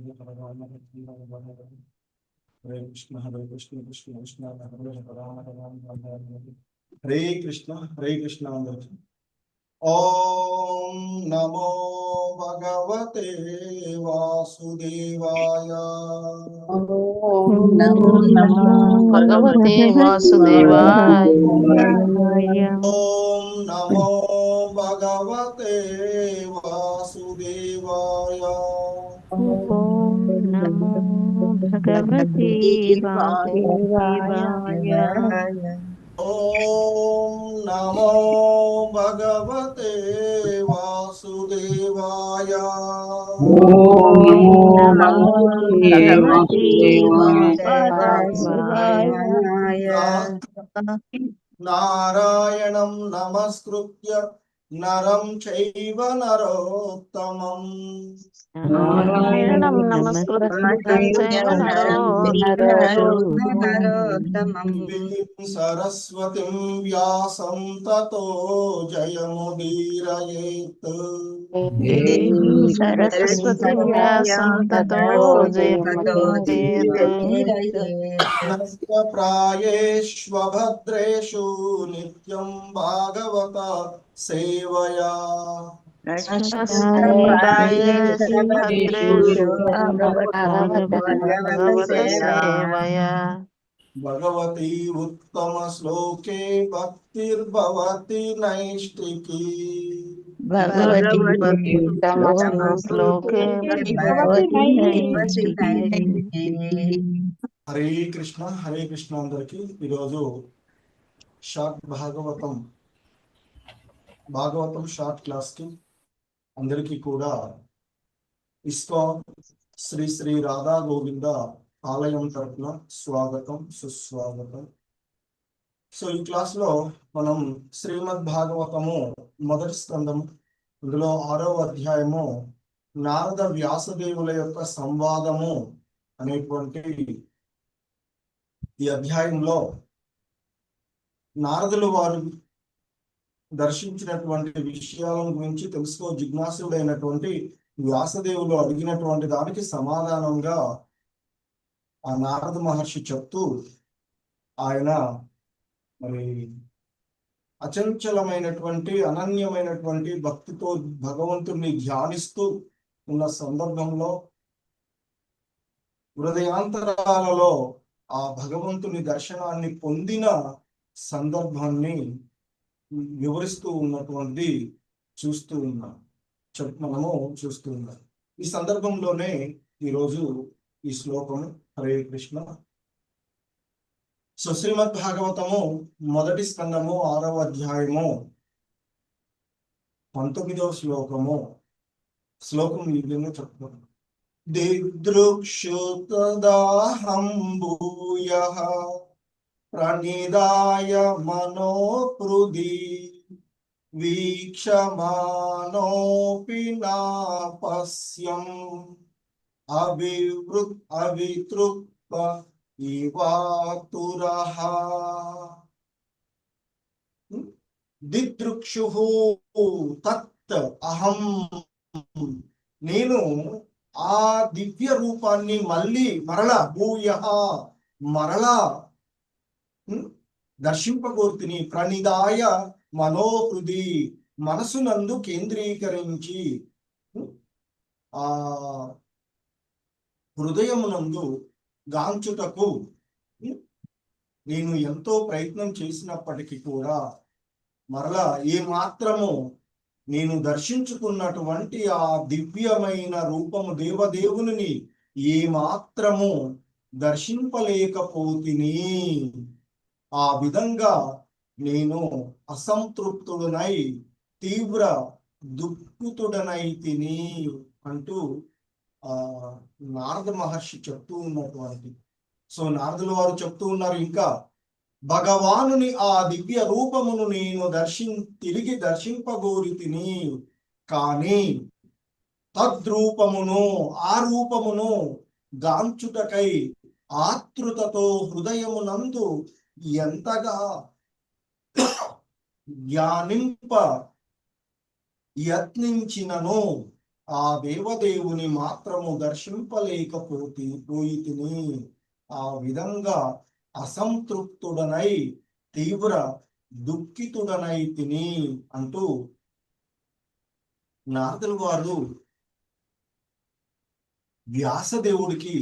हरे कृष्ण कृष्ण कृष्ण हरे हरे राम राम राम हरे कृष्ण अंदर ओम नमो भगवते वासुदेवाय ఓం నమో భగవతే వాసుదేవాయ. ओम नमो भगवते वासुदेवाय ఓం నమో భగవతే వాసుదేవాయ. ओम नमो भगवते वासुदेवाय ఓం నమో భగవతే వాసుదేవాయ. नारायणं नमस्कृत्य नरं चैव नरोत्तमं నారాయణం నమస్కృత్యం చైవ నరోత్తమం. देवीं सरस्वतीं व्यासं ततो जयमुदीरयेत् దేవీ సరస్వతి వ్యాసం తతో జయముదీరయేత్. नमस्ते प्रायेष्वभद्रेषु नित्यं भागवत सेवया నమస్కారాయేషు భద్రేషు భగవత సేవయా. भगवती उत्तम श्लोके भक्तिर्भवति नैष्टिकी భగవతి ఉత్తమ శ్లోకే భగవతి నైష్ఠికీ. హరే కృష్ణ అందరికి ఈరోజు షార్ట్ భాగవతం షార్ట్ క్లాస్ కి అందరికీ కూడా ఇస్కాన్ శ్రీ శ్రీ రాధా గోవింద ఆలయం తరపున స్వాగతం సుస్వాగతం. సో ఈ క్లాస్ లో మనం శ్రీమద్ భాగవతము మొదటి స్కందము, ఇందులో 6వ అధ్యాయము నారద వ్యాసదేవుల యొక్క సంవాదము అనేటువంటి ఈ అధ్యాయంలో నారదులు వారు దర్శించినటువంటి విషయాలను గురించి తెలుసుకో జిజ్ఞాసుడైనటువంటి వ్యాసదేవులు అడిగినటువంటి దానికి సమాధానంగా ఆ నారద మహర్షి చెప్తూ ఆయన మరి అచంచలమైనటువంటి అనన్యమైనటువంటి భక్తితో భగవంతుణ్ణి ధ్యానిస్తూ ఉన్న సందర్భంలో హృదయాంతరాలలో ఆ భగవంతుని దర్శనాన్ని పొందిన సందర్భాన్ని వివరిస్తూ ఉన్నటువంటి మనము చూస్తూ ఉన్నాం. ఈ సందర్భంలోనే ఈరోజు ఈ శ్లోకం హరే కృష్ణ. సో శ్రీమద్ భాగవతము మొదటి స్కందము 6వ అధ్యాయము 19వ శ్లోకం ఈ విధంగా చెప్తున్నాను. दिदृक्षुतदाहं भूयः प्रणिधाय मनोहृदि वीक्षमाणोऽपि नापश्यम् अवितृप्त इवातुरः दिदृक्षुः तत् अहं నేను ఆ దివ్య రూపాన్ని మరలా దర్శింపగోర్తిని. ప్రణిదాయ మనోహృది, మనసునందు కేంద్రీకరించి ఆ హృదయమునందు గాంచుటకు నేను ఎంతో ప్రయత్నం చేసినప్పటికీ కూడా మరలా ఏ మాత్రము నేను దర్శించుకున్నటువంటి ఆ దివ్యమైన రూపము దేవదేవుని ఏ మాత్రము దర్శింపలేకపోతిని. ఆ విధంగా నేను అసంతృప్తుడనై తీవ్ర దుఃఖితుడనై తిని అంటూ నారద మహర్షి చెప్తూ ఉన్నటువంటి. సో నారదుల వారు చెప్తూ ఉన్నారు, ఇంకా భగవానుని ఆ దివ్య రూపమును నేను తిరిగి దర్శింపగోరి తిని, కానీ తద్రూపమును ఆ రూపమును గాంచుటకై ఆతృతతో హృదయమునందు ఎంతగా ధ్యానింప యత్నించినను ఆ దేవదేవుని మాత్రము పోయితిని. ఆ విధంగా అసంతృప్తుడనై తీవ్ర దుఃఖితుడనై తిని అంటూ నారదుల వారు వ్యాసదేవుడికి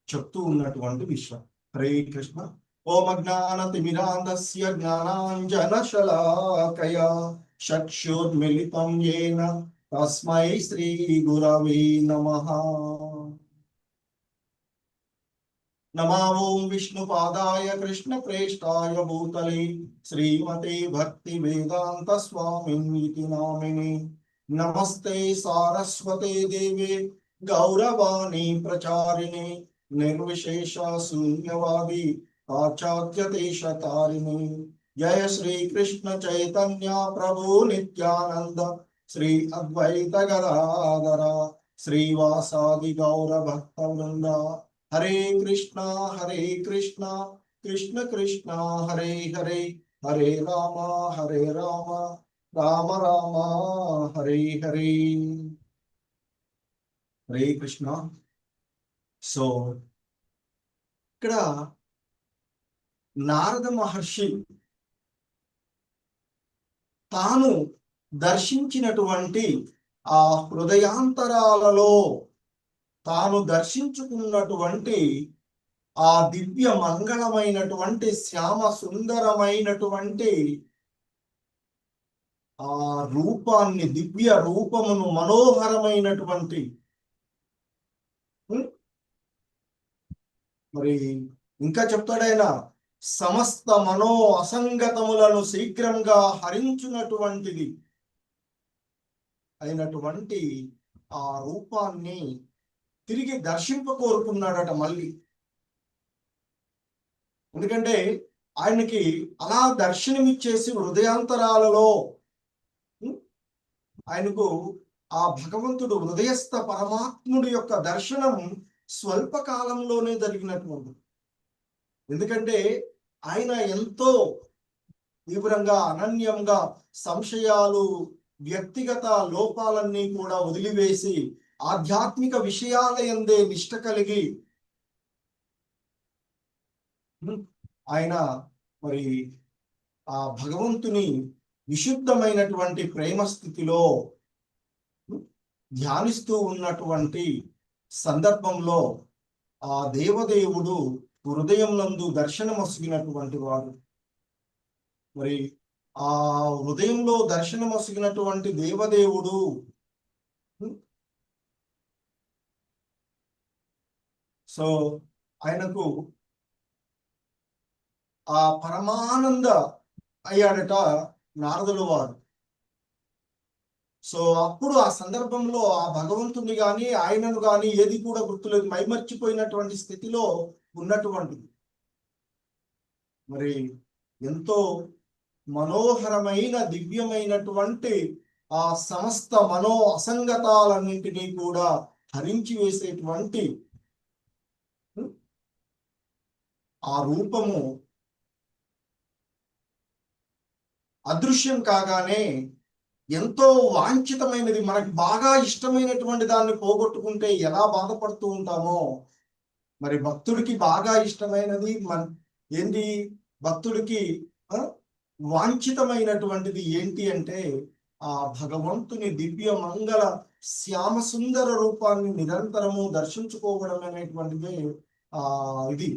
చెప్తూ ఉన్నటువంటి విషయం. హరే కృష్ణ. ఓం అజ్ఞానతిమిరాంధస్య జ్ఞానాంజనశలాకయా చక్షుర్మిలితం యేన తస్మై శ్రీ గురవే నమః. నమో ఓం విష్ణుపాదాయ కృష్ణప్రేష్ఠాయ భూతలే శ్రీమతే భక్తి వేదాంత స్వామినితి నామినే. నమస్తే సారస్వతే దేవే గౌరవాణి ప్రచారిణి నిర్విశేష శూన్యవాది పాశ్చాత్య దేశతారిణి. జయ శ్రీ కృష్ణ చైతన్య ప్రభు నిత్యానంద శ్రీ అద్వైత గదాధర శ్రీవాసాది గౌర భక్త వృంద. హరే కృష్ణ కృష్ణ కృష్ణ హరే హరే, హరే రామ రామ రామ హరే హరే. హరే కృష్ణ. సో ఇక్కడ నారద మహర్షి తాను దర్శించినటువంటి ఆ హృదయాంతరాలలో తాను దర్శించుకున్నటువంటి ఆ దివ్య మంగళమైనటువంటి శ్యామ సుందరమైనటువంటి ఆ రూపాన్ని, దివ్య రూపమును, మనోహరమైనటువంటి మరి ఇంకా చెప్తాడైనా సమస్త మనో అసంగతములను శీఘ్రంగా హరించునటువంటిది అయినటువంటి ఆ రూపాన్ని తిరిగి దర్శింప కోరుకున్నాడట మళ్ళీ. ఎందుకంటే ఆయనకి అలా దర్శనమిచ్చేసి హృదయాంతరాలలో ఆయనకు ఆ భగవంతుడు హృదయస్థ పరమాత్ముడి యొక్క దర్శనం స్వల్ప కాలంలోనే జరిగినటువంటి. ఎందుకంటే ఆయన ఎంతో తీవ్రంగా అనన్యంగా సంశయాలు, వ్యక్తిగత లోపాలన్నీ కూడా వదిలివేసి ఆధ్యాత్మిక విషయాల యందే నిష్ట కలిగి ఆయన మరి ఆ భగవంతుని విశుద్ధమైనటువంటి ప్రేమ స్థితిలో ధ్యానిస్తూ ఉన్నటువంటి సందర్భంలో ఆ దేవదేవుడు హృదయం నందు దర్శనమొసిగినటువంటి వాడు. మరి ఆ హృదయంలో దర్శనమొసిగినటువంటి దేవదేవుడు సో ఆయనకు ఆ పరమానంద అయ్యాడట నారదుల వారు. సో అప్పుడు ఆ సందర్భంలో ఆ భగవంతుని గాని ఆయనను గాని ఏది కూడా గుర్తులేదు, మైమర్చిపోయినటువంటి స్థితిలో ఉన్నటువంటిది. మరి ఎంతో మనోహరమైన దివ్యమైనటువంటి ఆ సమస్త మనో అసంగతాలన్నింటినీ కూడా హరించి వేసేటువంటి ఆ రూపము అదృశ్యం కాగానే ఎంతో వాంఛితమైనది, మనకు బాగా ఇష్టమైనటువంటి దాన్ని పోగొట్టుకుంటే ఎలా బాధపడుతూ ఉంటామో, మరి భక్తుడికి బాగా ఇష్టమైనది ఏంటి, భక్తుడికి వాంఛితమైనటువంటిది ఏంటి అంటే ఆ భగవంతుని దివ్య మంగళ శ్యామ సుందర రూపాన్ని నిరంతరము దర్శించుకోవడం అనేటువంటిదే ఇది.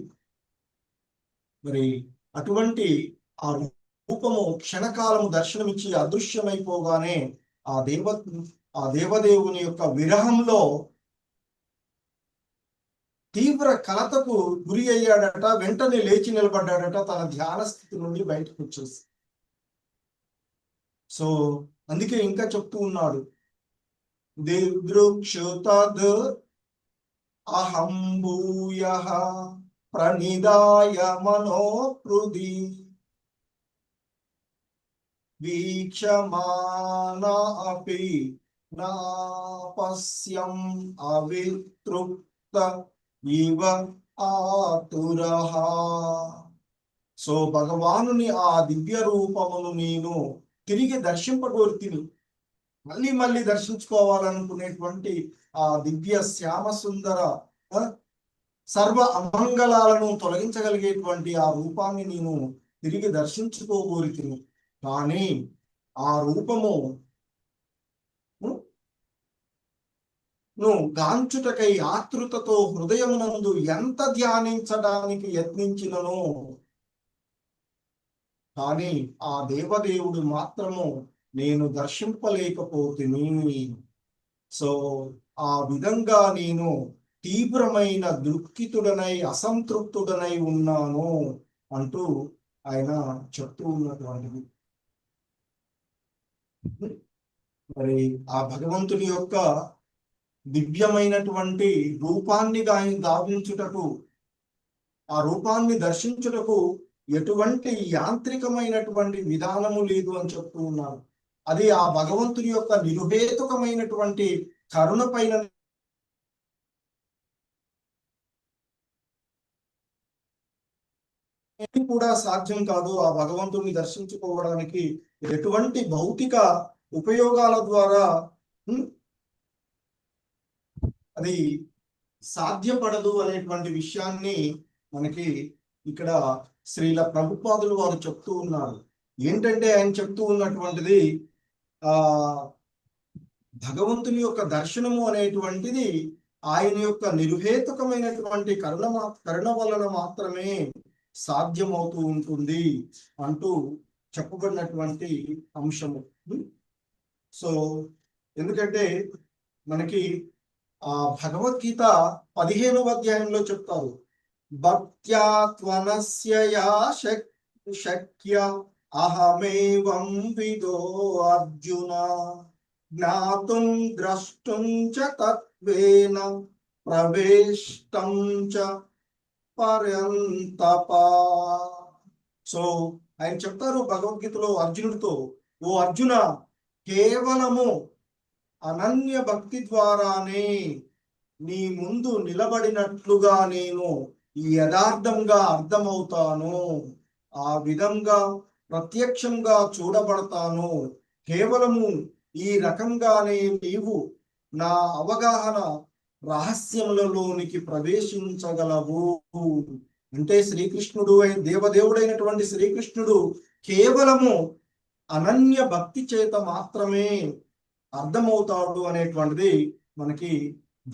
మరి అటువంటి ఆ రూపము క్షణకాలము దర్శనమిచ్చి అదృశ్యమైపోగానే ఆ దేవదేవుని యొక్క విరహంలో తీవ్ర కలతకు గురి అయ్యాడట. వెంటనే లేచి నిలబడ్డాడట, తన ధ్యాన స్థితి నుండి బయటకు వచ్చేసి. సో అందుకే ఇంకా చెప్తూ ఉన్నాడు, దిదృక్షుతద్ అహం భూయః ప్రణిదాయ మనోహృది వీక్షమాన అపి నా పశ్యం అవితృప్త ఇవ ఆతురః. సో భగవానుని ఆ దివ్య రూపమును నేను తిరిగి దర్శింపగోరుతిని. మళ్ళీ మళ్ళీ దర్శించుకోవాలనుకునేటువంటి ఆ దివ్య శ్యామ సుందర సర్వ అమంగళాలను తొలగించగలిగేటువంటి ఆ రూపాన్ని నేను తిరిగి దర్శించుకోగోరితిని. కానీ ఆ రూపము గాంచుటకై ఆతృతతో హృదయమునందు ఎంత ధ్యానించడానికి యత్నించినను కానీ ఆ దేవదేవుడు మాత్రము నేను దర్శింపలేకపోతిని. సో ఆ విధంగా నేను తీవ్రమైన దుఃఖితుడనై అసంతృప్తుడనై ఉన్నాను అంటూ ఆయన చెప్తూ ఉన్నటువంటిది. మరి ఆ భగవంతుని యొక్క దివ్యమైనటువంటి రూపాన్ని గావించుటకు, ఆ రూపాన్ని దర్శించుటకు ఎటువంటి యాంత్రికమైనటువంటి విధానము లేదు అని చెప్తూ ఉన్నారు. అది ఆ భగవంతుని యొక్క నిరుహేతుకమైనటువంటి కరుణ పైన కూడా సాధ్యం కాదు. ఆ భగవంతుని దర్శించుకోవడానికి ఎటువంటి భౌతిక ఉపయోగాల ద్వారా అది సాధ్యపడదు అనేటువంటి విషయాన్ని మనకి ఇక్కడ శ్రీల ప్రభుపాదులు వారు చెప్తూ ఉన్నారు. ఏంటంటే ఆయన చెప్తూ ఉన్నటువంటిది భగవంతుని యొక్క దర్శనము అనేటువంటిది ఆయన యొక్క నిరుహేతుకమైనటువంటి కరుణ వలన మాత్రమే సాధ్యమవుతూ ఉంటుంది అంటూ చెప్పబడినటువంటి అంశము. సో ఎందుకంటే మనకి ఆ భగవద్గీత 15వ అధ్యాయంలో చెప్తారు, భక్త్యాత్వనస్య శక్య అహమేవం విదో అర్జున జ్ఞాతుం ద్రష్టుం చ తత్వేన ప్రవేష్టం చ పర్యంతప. సో ఆయన చెప్తారు భగవద్గీతలో అర్జునుడితో, ఓ అర్జున, కేవలము అనన్య భక్తి ద్వారానే నీ ముందు నిలబడినట్లుగా నేను యథార్థంగా అర్థమవుతాను, ఆ విధంగా ప్రత్యక్షంగా చూడబడతాను. కేవలము ఈ రకంగానే నీవు నా అవగాహన రహస్యములలోనికి ప్రవేశించగలవు. అంటే శ్రీకృష్ణుడు దేవదేవుడైనటువంటి శ్రీకృష్ణుడు కేవలము అనన్య భక్తి చేత మాత్రమే అర్థమవుతాడు అనేటువంటిది మనకి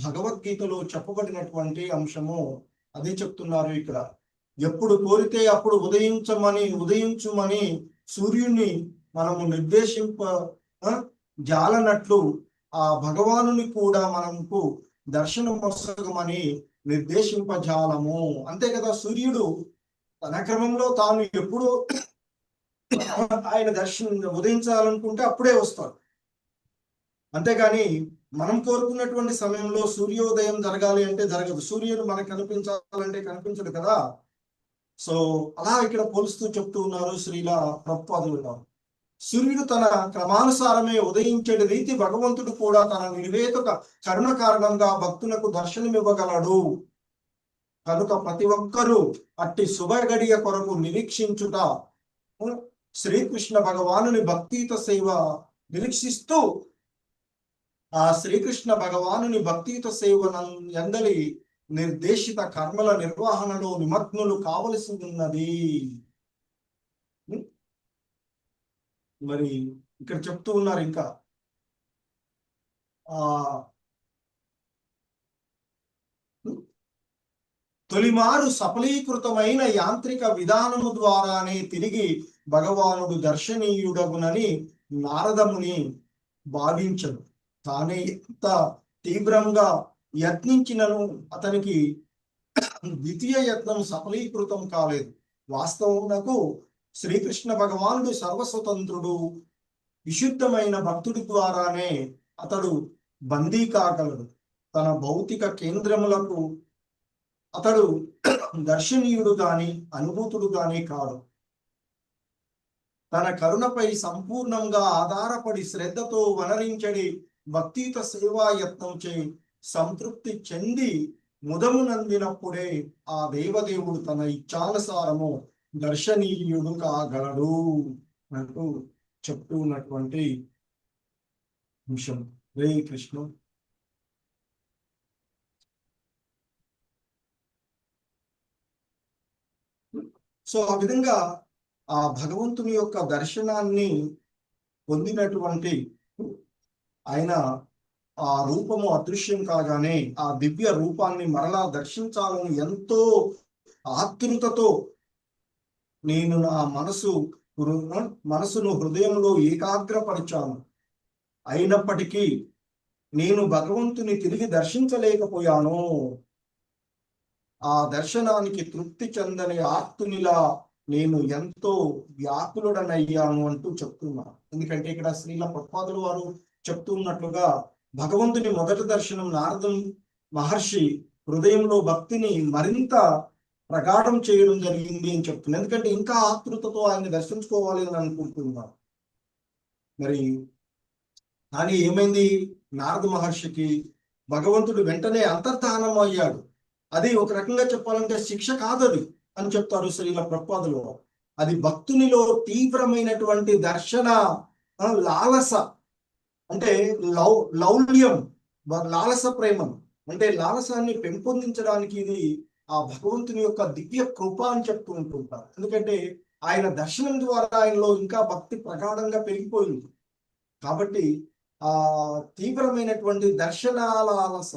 భగవద్గీతలో చెప్పబడినటువంటి అంశము. అదే చెప్తున్నారు ఇక్కడ. ఎప్పుడు కోరితే అప్పుడు ఉదయించుమని సూర్యుని మనము జాలనట్లు ఆ భగవానుని కూడా మనకు దర్శనం వసగమని నిర్దేశింపజాలము. అంతే కదా, సూర్యుడు తన క్రమంలో తాను ఎప్పుడు ఆయన ఉదయించాలనుకుంటే అప్పుడే వస్తాడు. అంతేగాని మనం కోరుకున్నటువంటి సమయంలో సూర్యోదయం జరగాలి అంటే జరగదు, సూర్యుడు మనకు కనిపించాలంటే కనిపించడు కదా. సో అలా ఇక్కడ పోలుస్తూ చెప్తూ ఉన్నారు శ్రీల ప్రభుపాదులు. సూర్యుడు తన క్రమానుసారమే ఉదయించే రీతి భగవంతుడు కూడా తన నిర్వేతుక కరుణ కారణంగా భక్తులకు దర్శనమివ్వగలడు. కనుక ప్రతి ఒక్కరూ అట్టి శుభ గడియ కొరకు నిరీక్షించుట, శ్రీకృష్ణ భగవానుని భక్తియుత సేవ నిరీక్షిస్తూ ఆ శ్రీకృష్ణ భగవానుని భక్తియుత సేవ ఎందలి నిర్దేశిత కర్మల నిర్వహణలో నిమగ్నులు కావలసి ఉన్నది. మరి ఇక్కడ చెప్తూ ఉన్నారు ఇంకా, తొలిమారు సఫలీకృతమైన యాంత్రిక విధానము ద్వారానే తిరిగి భగవానుడు దర్శనీయుడగునని నారదముని భావించడు. తానే ఎంత తీవ్రంగా యత్నించినను అతనికి ద్వితీయ యత్నం సఫలీకృతం కాలేదు. వాస్తవమునకు శ్రీకృష్ణ భగవానుడు సర్వస్వతంత్రుడు, విశుద్ధమైన భక్తుడి ద్వారానే అతడు బందీ కాగలడు. తన భౌతిక కేంద్రములకు అతడు దర్శనీయుడు గాని అనుభూతుడు గాని కాడు. తన కరుణపై సంపూర్ణంగా ఆధారపడి శ్రద్ధతో వనరించడి భక్తియుత సేవా యత్నం చే సంతృప్తి చెంది ముదమునందినప్పుడే ఆ దేవదేవుడు తన ఇచ్ఛానుసారము దర్శనీయుడు కాగలడు అంటూ చెప్తూ ఉన్నటువంటి నిమిషం. హరే కృష్ణ. సో ఆ విధంగా ఆ భగవంతుని యొక్క దర్శనాన్ని పొందినటువంటి ఆయన ఆ రూపము అదృశ్యం కాగానే ఆ దివ్య రూపాన్ని మరలా దర్శించాలని ఎంతో ఆతృతతో నేను నా మనసును హృదయంలో ఏకాగ్రపరిచాను. అయినప్పటికీ నేను భగవంతుని తిరిగి దర్శించలేకపోయాను. ఆ దర్శనానికి తృప్తి చెందని ఆర్తునిలా నేను ఎంతో వ్యాకులుడనయ్యాను అంటూ చెప్తున్నాను. ఎందుకంటే ఇక్కడ శ్రీల ప్రభుపాదులు వారు చెప్తున్నట్లుగా భగవంతుని మొదటి దర్శనం నారదుని మహర్షి హృదయంలో భక్తిని మరింత ప్రగాఢం చేయడం జరిగింది అని చెప్తున్నారు. ఎందుకంటే ఇంకా ఆతృతతో ఆయన్ని దర్శించుకోవాలి అని అనుకుంటున్నారు. మరి కానీ ఏమైంది? నారద మహర్షికి భగవంతుడు వెంటనే అంతర్ధానం అయ్యాడు. అది ఒక రకంగా చెప్పాలంటే శిక్ష కాదది అని చెప్తారు శ్రీల ప్రభుపాదులు. అది భక్తునిలో తీవ్రమైనటువంటి దర్శన లాలస, అంటే లౌల్యం, లాలస ప్రేమం, అంటే లాలసాన్ని పెంపొందించడానికి ఇది ఆ భగవంతుని యొక్క దివ్య కృప అని చెప్తూ ఉంటుంటారు. ఎందుకంటే ఆయన దర్శనం ద్వారా ఆయనలో ఇంకా భక్తి ప్రగాఢంగా పెరిగిపోయింది. కాబట్టి ఆ తీవ్రమైనటువంటి దర్శనాలాలస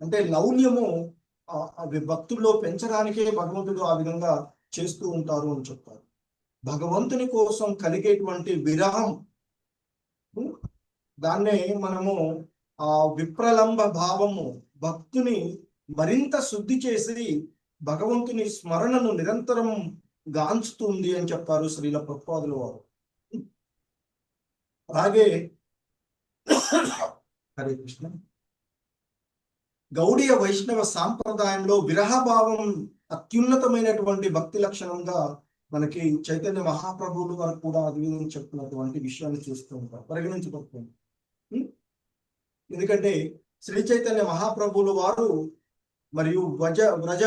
అంటే లౌల్యము అవి భక్తుల్లో పెంచడానికే భగవంతుడు ఆ విధంగా చేస్తూ ఉంటారు అని చెప్తారు. భగవంతుని కోసం కలిగేటువంటి విరహం, దాన్నే మనము ఆ విప్రలంబ భావము భక్తుని మరింత శుద్ధి చేసి భగవంతుని స్మరణను నిరంతరం గాంచుతుంది అని చెప్తారు శ్రీల ప్రభుపాదుల వారు. అలాగే హరే కృష్ణ, గౌడీయ వైష్ణవ సాంప్రదాయంలో విరహభావం అత్యున్నతమైనటువంటి భక్తి లక్షణంగా మనకి చైతన్య మహాప్రభువులు వారు కూడా అద్విధంగా చెప్తున్నటువంటి విషయాన్ని చూస్తూ ఉంటారు, పరిగణించబడుతుంది. ఎందుకంటే శ్రీ చైతన్య మహాప్రభువులు వారు మరియు వ్రజ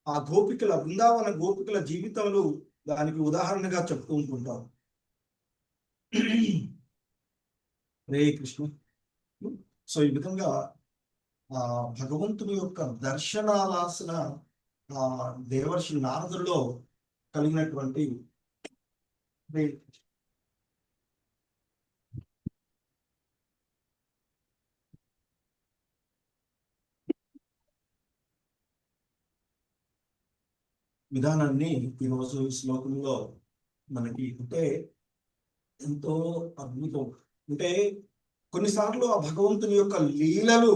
ఆ గోపికల బృందావన గోపికల జీవితములు దానికి ఉదాహరణగా చెప్తూ ఉంటుంటారు. హరే కృష్ణ. సో ఈ విధంగా ఆ భగవంతుని యొక్క దర్శనాలాసన ఆ దేవర్షి నారదుల్లో కలిగినటువంటి విధానాన్ని ఈరోజు ఈ శ్లోకంలో మనకి అంటే ఎంతో అద్భుతం. అంటే కొన్నిసార్లు ఆ భగవంతుని యొక్క లీలలు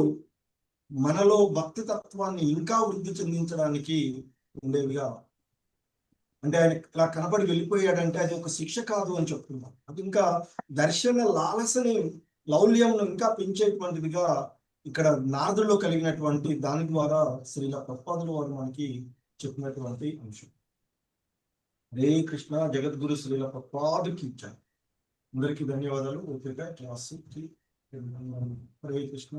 మనలో భక్తి తత్వాన్ని ఇంకా వృద్ధి చెందించడానికి ఉండేవిగా, అంటే ఆయన ఇలా కనపడి వెళ్ళిపోయాడంటే అది ఒక శిక్ష కాదు అని చెప్తున్నాం. అది ఇంకా దర్శన లాలసని లౌల్యంను ఇంకా పెంచేటువంటిదిగా ఇక్కడ నారదుల్లో కలిగినటువంటి దాని ద్వారా శ్రీల ప్రభుపాదుల వారు మనకి చెప్పినటువంటి అంశం. హరే కృష్ణ. జగద్గురు శ్రీల ప్రభుపాదుకి ఇచ్చారు. అందరికీ ధన్యవాదాలు. ఓపిక క్లాస్. హరే కృష్ణ.